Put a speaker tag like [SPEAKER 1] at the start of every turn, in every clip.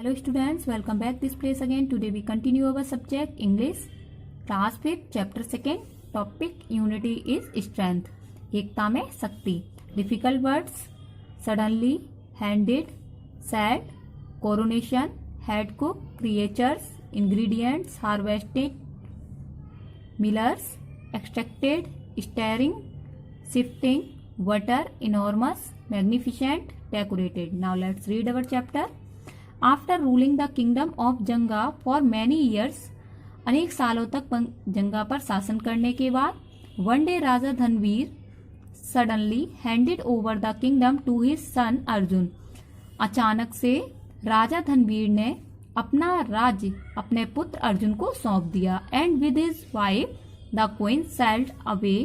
[SPEAKER 1] Hello students, welcome back this place again. Today we continue our subject English, class 5, chapter 2, topic unity is strength. एकता में शक्ति. Difficult words: suddenly, handed, sad, coronation, head cook, creatures, ingredients, harvested, millers, extracted, stirring, shifting, water, enormous, magnificent, decorated. Now let's read our chapter. After ruling the kingdom of Janga for many years, अनेक सालों तक जंगा पर शासन करने के बाद, one day raja Dhanveer suddenly handed over the kingdom to his son Arjun, अचानक से राजा धनवीर ने अपना राज्य अपने पुत्र अर्जुन को सौंप दिया. And with his wife the queen sailed away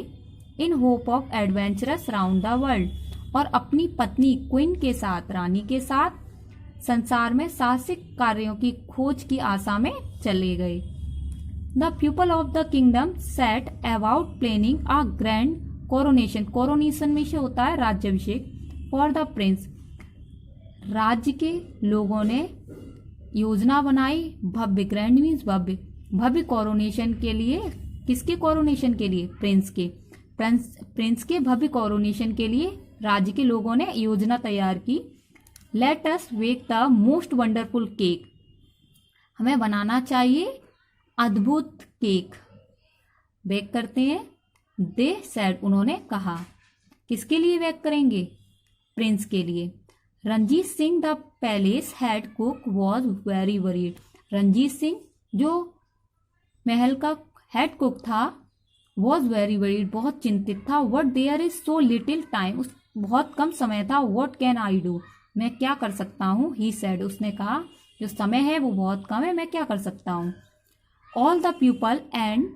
[SPEAKER 1] in hope of adventurous round the world, और अपनी पत्नी क्वीन के साथ, रानी के साथ संसार में साहसिक कार्यों की खोज की आशा में चले गए. The people of the kingdom set about planning a grand coronation, coronation में से होता है राज्याभिषेक, फॉर द प्रिंस, राज्य के लोगों ने योजना बनाई. भव्य, ग्रैंड मीन्स भव्य, भव्य कोरोनेशन के लिए. किसके कोरोनेशन के लिए? प्रिंस के. प्रिंस के भव्य कोरोनेशन के लिए राज्य के लोगों ने योजना तैयार की. Let us bake the most wonderful cake, हमें बनाना चाहिए अद्भुत केक. बेक करते हैं. दे सेड, उन्होंने कहा. किसके लिए बेक करेंगे? प्रिंस के लिए. Ranjit Singh the palace head cook was very worried, Ranjit Singh जो महल का हेड कुक था, वॉज वेरी वरीड, बहुत चिंतित था. What there is so little time, उस बहुत कम समय था. व्हाट कैन आई डू, मैं क्या कर सकता हूँ? ही सेड, उसने कहा, जो समय है वो बहुत कम है, मैं क्या कर सकता हूँ? All the people and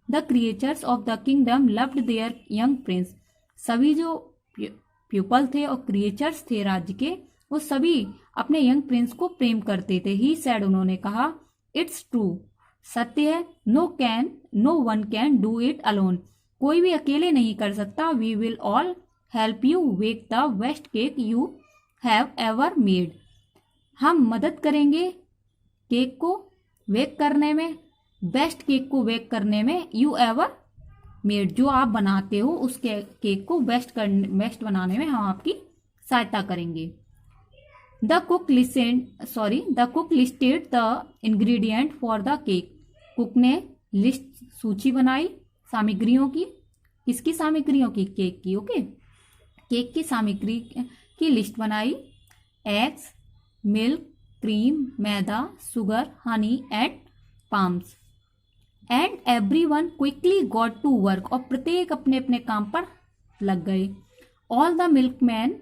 [SPEAKER 1] the creatures of the kingdom loved there young Prince, सभी जो पीपल थे और क्रिएचर्स थे राज्य के, वो सभी अपने यंग प्रिंस को प्रेम करते थे. ही सेड, उन्होंने कहा, इट्स ट्रू, सत्य है. No one can do it alone, कोई भी अकेले नहीं कर सकता. We will all help you bake the best cake you have ever made, हम मदद करेंगे केक को बेक करने में, बेस्ट केक को बेक करने में. यू एवर मेड, जो आप बनाते हो उस केक को बेस्ट बनाने में हम आपकी सहायता करेंगे. The cook listed the ingredient for the cake, cook ने लिस्ट, सूची बनाई सामग्रियों की. किसकी सामग्रियों की? केक की. ओके, केक की सामग्री की लिस्ट बनाई. Eggs, milk, cream, maida, sugar, honey and palms. And everyone quickly got to work, और प्रत्येक अपने अपने काम पर लग गए. All the milkman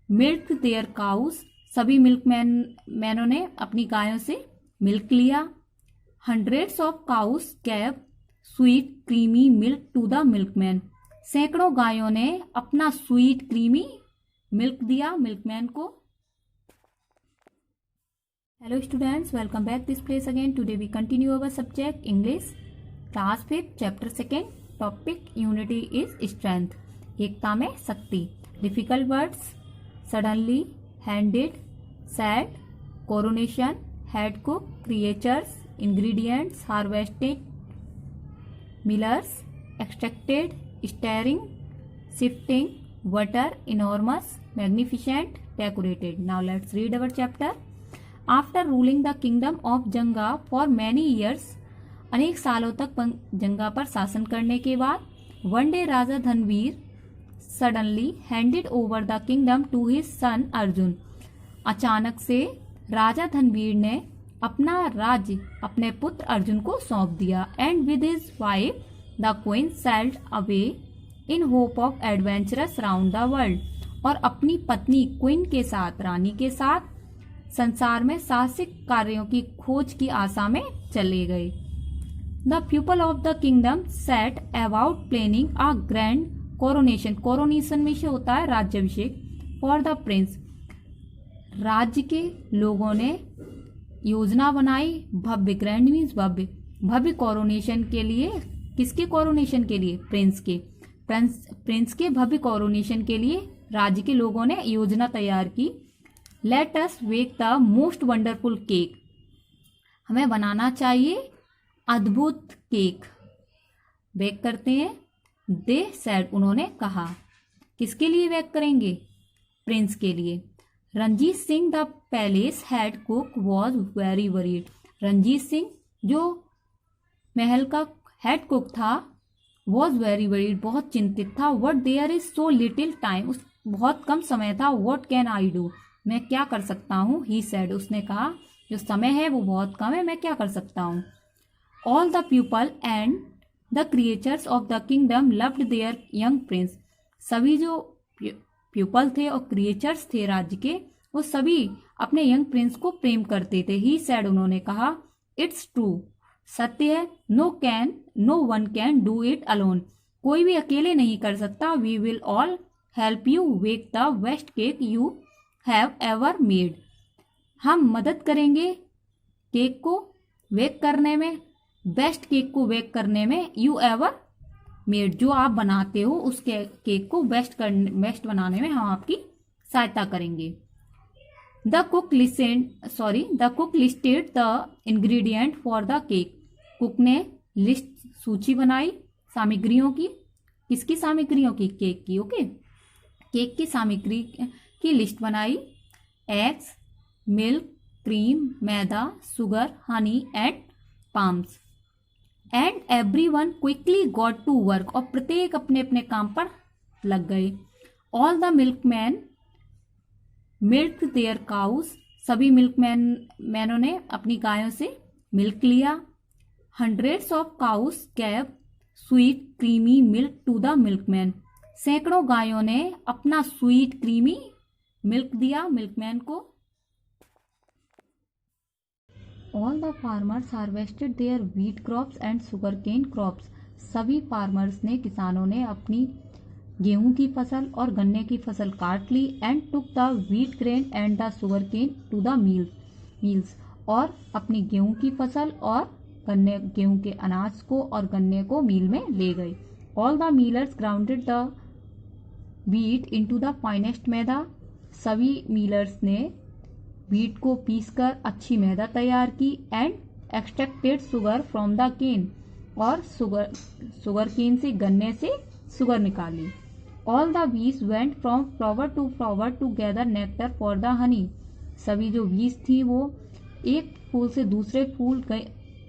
[SPEAKER 1] milk their cows, सभी मिल्कमैनों ने अपनी गायों से मिल्क लिया. Hundreds of cows gave sweet creamy milk to the milkman, सैकड़ों गायों ने अपना स्वीट क्रीमी मिल्क दिया मिल्कमैन को. Hello students, welcome back this place again. Today we continue our subject English, class 5, chapter 2, topic unity is strength. एकता में शक्ति. Difficult words: suddenly, handed, sad, coronation, head cook, creatures, ingredients, harvested, millers, extracted, steering, shifting, water, enormous, magnificent, decorated. Now let's read our chapter. After ruling the kingdom of Janga for many years, अनेक सालों तक जंगा पर शासन करने के बाद, one day raja Dhanveer suddenly handed over the kingdom to his son Arjun, अचानक से राजा धनवीर ने अपना राज्य अपने पुत्र अर्जुन को सौंप दिया. And with his wife the queen sailed away in hope of adventurous round the world, और अपनी पत्नी क्वीन के साथ, रानी के साथ संसार में साहसिक कार्यों की खोज की आशा में चले गए. The people of the kingdom set about planning a grand coronation, coronation में से होता है राज्याभिषेक, फॉर द प्रिंस, राज्य के लोगों ने योजना बनाई. भव्य, ग्रैंड मीन्स भव्य, भव्य कोरोनेशन के लिए. किसके कोरोनेशन के लिए? प्रिंस के. प्रिंस के भव्य कोरोनेशन के लिए राज्य के लोगों ने योजना तैयार की. Let us bake the most wonderful cake. हमें बनाना चाहिए अद्भुत केक। बेक करते हैं। दे सेड, उन्होंने कहा। किसके लिए बेक करेंगे? प्रिंस के लिए। Ranjit Singh the palace head cook was very worried. Ranjit Singh जो महल का हेड कुक था वॉज वेरी वरीड, बहुत चिंतित था। What there is so little time, उस बहुत कम समय था। वट कैन आई डू, मैं क्या कर सकता हूँ? ही सेड, उसने कहा जो समय है वो बहुत कम है, मैं क्या कर सकता हूँ? All the people and the creatures of the kingdom loved there young Prince. सभी जो पीपल थे और क्रिएचर्स थे राज्य के, वो सभी अपने यंग प्रिंस को प्रेम करते थे। ही सेड, उन्होंने कहा। इट्स ट्रू, सत्य है। No one can do it alone, कोई भी अकेले नहीं कर सकता। We will all help you bake the best cake you have ever made, हम मदद करेंगे केक को बेक करने में, बेस्ट केक को बेक करने में। यू एवर मेड, जो आप बनाते हो उस केक को बेस्ट बनाने में हम आपकी सहायता करेंगे। The cook listed the ingredient for the cake. Cook ने सूची बनाई सामग्रियों की। किसकी सामग्रियों की? केक की। ओके, केक की सामग्री की लिस्ट बनाई। Eggs, milk, cream, maida, sugar, honey and palms. And everyone quickly got to work, और प्रत्येक अपने अपने काम पर लग गए। All the milkman milk their cows, सभी मिल्कमैनों ने अपनी गायों से मिल्क लिया। Hundreds of cows gave sweet creamy milk to the milkman, सैकड़ों गायों ने अपना स्वीट क्रीमी मिल्क दिया मिल्कमैन को। All the farmers harvested their wheat crops and sugar cane crops, सभी फार्मर्स ने, किसानों ने अपनी गेहूं की फसल और गन्ने की फसल काट ली। And took the wheat grain and the sugar cane to the mills, और अपनी गेहूं की फसल और गेहूं के अनाज को और गन्ने को मील में ले गए। All the millers grounded the wheat into the finest maida, सभी मीलर्स ने व्हीट को पीसकर अच्छी मैदा तैयार की। And extracted sugar from the cane, और शुगर केन से, गन्ने से शुगर निकाली। All the bees went from flower to gather nectar for the honey, सभी जो बीज थी वो एक फूल से दूसरे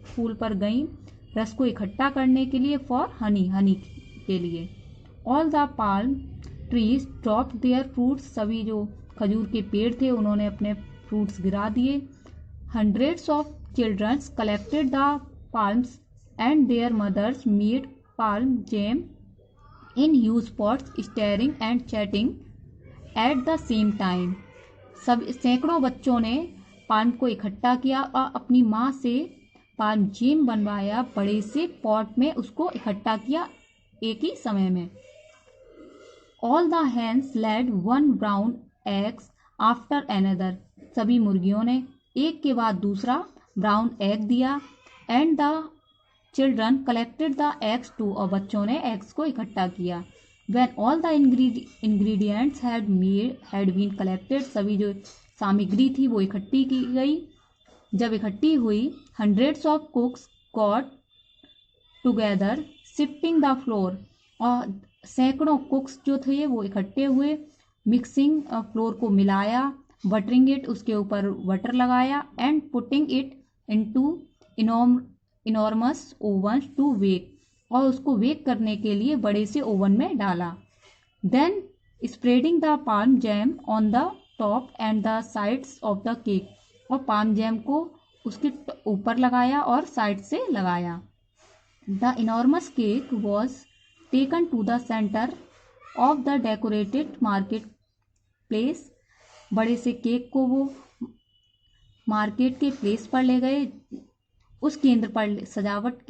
[SPEAKER 1] फूल पर गईं रस को इकट्ठा करने के लिए। फॉर हनी के लिए। All the palm trees dropped their fruits, सभी जो खजूर के पेड़ थे उन्होंने अपने फ्रूट्स गिरा दिए। Hundreds of childrens collected the palms and their mothers made palm jam in huge pots stirring and chatting at the same time, सब सैकड़ों बच्चों ने पाल्म को इकट्ठा किया और अपनी माँ से पाल्म जैम बनवाया, बड़े से पॉट में उसको इकट्ठा किया एक ही समय में। All the hens laid one brown eggs after another, सभी मुर्गियों ने एक के बाद दूसरा ब्राउन एग दिया। And the children collected the eggs too, और बच्चों ने एग्स को इकट्ठा किया। When all the ingredients had been collected, सभी जो सामग्री थी वो इकट्ठी की गई। जब इकट्ठी हुई, hundreds of कुक्स got together shifting the floor, और सैकड़ों कुक्स जो थे वो इकट्ठे हुए, मिक्सिंग फ्लोर को मिलाया, बटरिंग इट, उसके ऊपर बटर लगाया। And putting it into enormous oven to bake, और उसको वेक करने के लिए बड़े से ओवन में डाला। Then spreading the palm jam on the top and the sides of the cake, और पाल्म जैम को उसके ऊपर लगाया और साइड से लगाया। The enormous cake was taken to the centre of the decorated market place, बड़े से केक को वो मार्केट के प्लेस पर ले गए, उस केंद्र पर सजावट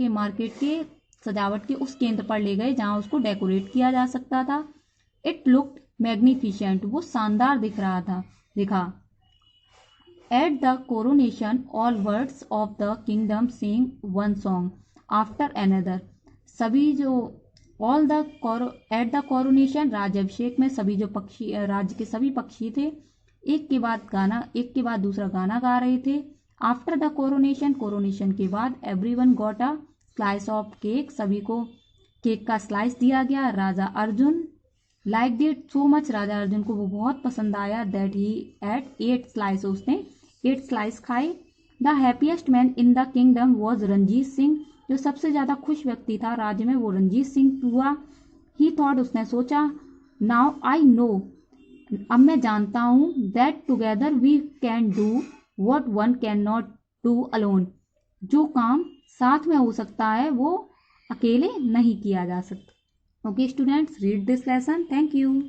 [SPEAKER 1] के उस केंद्र पर ले गए जहां उसको डेकोरेट किया जा सकता था। इट लुक्ड मैग्निफिसेंट, वो शानदार दिखा। At the coronation all birds of the kingdom sing one song after another, सभी जो एट द कोरोनेशन, राज्याभिषेक में सभी जो राज्य के सभी पक्षी थे एक के बाद दूसरा गाना गा रहे थे। आफ्टर द कोरोनेशन के बाद everyone got a slice of cake, सभी को केक का स्लाइस दिया गया। Raja Arjun like it so much, Raja Arjun को वो बहुत पसंद आया। दैट ही एट 8 स्लाइस, उसने 8 स्लाइस खाए। The happiest man in the kingdom was Ranjit Singh, जो सबसे ज्यादा खुश व्यक्ति था राज्य में वो रंजीत सिंह हुआ। ही थॉट, उसने सोचा, नाउ आई नो, अब मैं जानता हूं, that together we can do what one can not do alone, जो काम साथ में हो सकता है वो अकेले नहीं किया जा सकता। Okay students, read this lesson. Thank you.